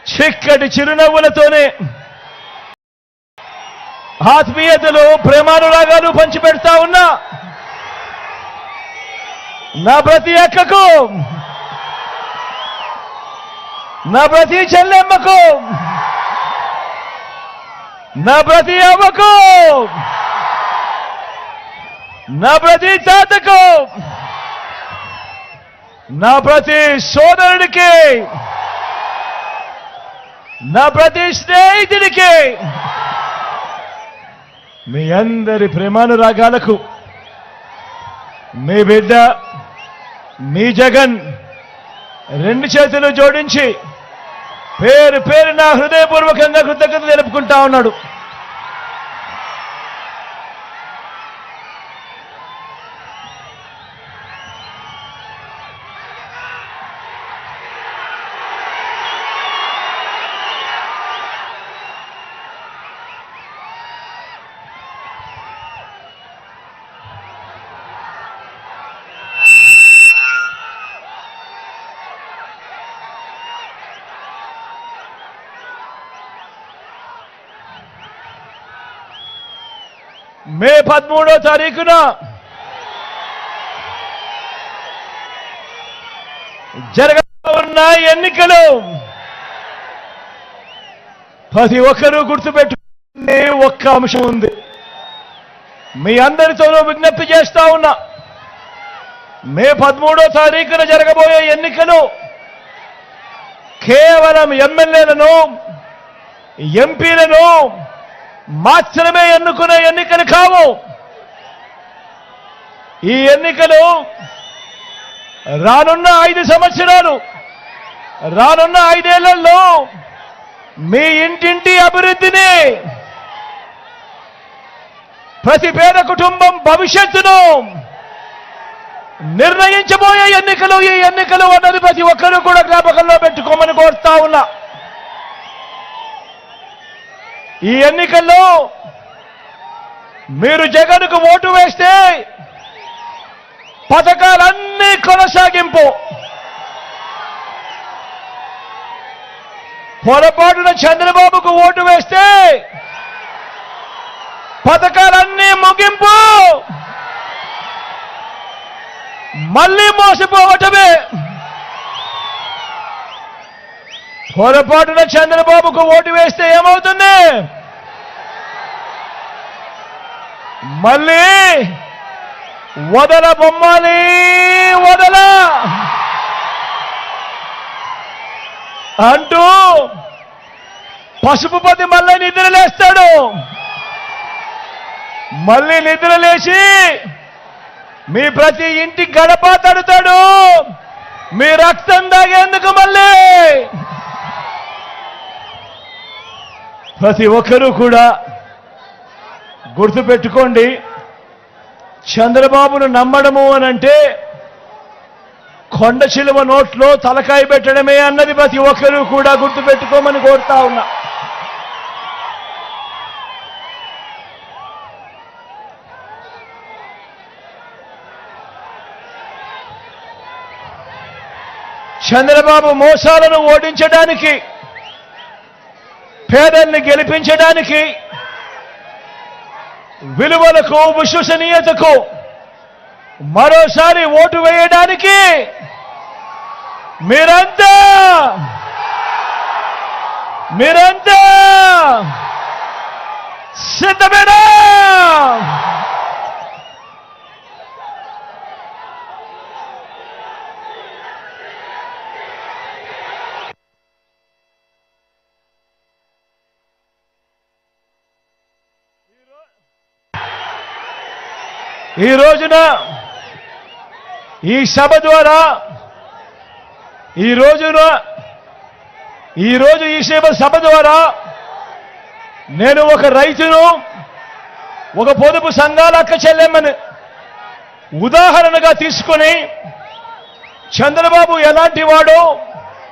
చిక్కటి చిరునవ్వులతోనే ఆత్మీయతలు ప్రేమానురాగాలు పంచిపెడతా ఉన్నా నా ప్రతి అక్కకు, నా ప్రతి చెల్లెమ్మకు, నా ప్రతి అవ్వకు, నా ప్రతి తాతకు, నా ప్రతి సోదరుడికి, నా ప్రతి స్నేహితుడికి, మీ అందరి ప్రేమానురాగాలకు మీ బిడ్డ మీ జగన్ రెండు చేతులు జోడించి పేరు పేరు నా హృదయపూర్వకంగా కృతజ్ఞత తెలుపుకుంటా ఉన్నాడు. మే 13వ తారీఖున జరగనున్న ఎన్నికలు ప్రతి ఒక్కరూ గుర్తుపెట్టుకునే ఒక్క అంశం ఉంది. మీ అందరితోనూ విజ్ఞప్తి చేస్తా ఉన్నా, మే 13వ తారీఖున జరగబోయే ఎన్నికలు కేవలం ఎమ్మెల్యేలను ఎంపీలను మాత్రమే ఎన్నుకునే ఎన్నికలు కావు. ఈ ఎన్నికలు రానున్న 5 సంవత్సరాలు, రానున్న 5 ఏళ్లలో మీ ఇంటింటి అభివృద్ధిని, ప్రతి పేద కుటుంబం భవిష్యత్తును నిర్ణయించబోయే ఎన్నికలు ఈ ఎన్నికలు అన్నది ప్రతి ఒక్కరూ కూడా జ్ఞాపకంలో పెట్టుకోమని కోరుతా ఉన్నా. ఈ ఎన్నికల్లో మీరు జగన్కు ఓటు వేస్తే పథకాలన్నీ కొనసాగింపు, పొరపాటున చంద్రబాబుకు ఓటు వేస్తే పథకాలన్నీ ముగింపు, మళ్ళీ మోసపోవటమే. పొరపాటున చంద్రబాబుకు ఓటు వేస్తే ఏమవుతుంది? మళ్ళీ వదల బొమ్మాలి వదల అంటూ పసుపుపతి మళ్ళీ నిద్రలేస్తాడు. మళ్ళీ నిద్రలేసి మీ ప్రతి ఇంటి గడప తడుతాడు, మీ రక్తం దాగేందుకు. మళ్ళీ ప్రతి ఒక్కరూ కూడా గుర్తుపెట్టుకోండి, చంద్రబాబును నమ్మడము అనంటే కొండ చిలువ నోట్లో తలకాయ పెట్టడమే అన్నది ప్రతి ఒక్కరూ కూడా గుర్తుపెట్టుకోమని కోరుతా ఉన్నా. చంద్రబాబు మోసాలను ఓడించడానికి, పేదల్ని గెలిపించడానికి, విలువలకు విశ్వసనీయతకు మరోసారి ఓటు వేయడానికి మీరంతా సిద్ధమేనా? ఈ రోజున ఈ సభ ద్వారా ఈ సభ ద్వారా నేను ఒక రైతును, ఒక పొదుపు సంఘాల అక్క చెల్లెమ్మని ఉదాహరణగా తీసుకొని చంద్రబాబు ఎలాంటి వాడో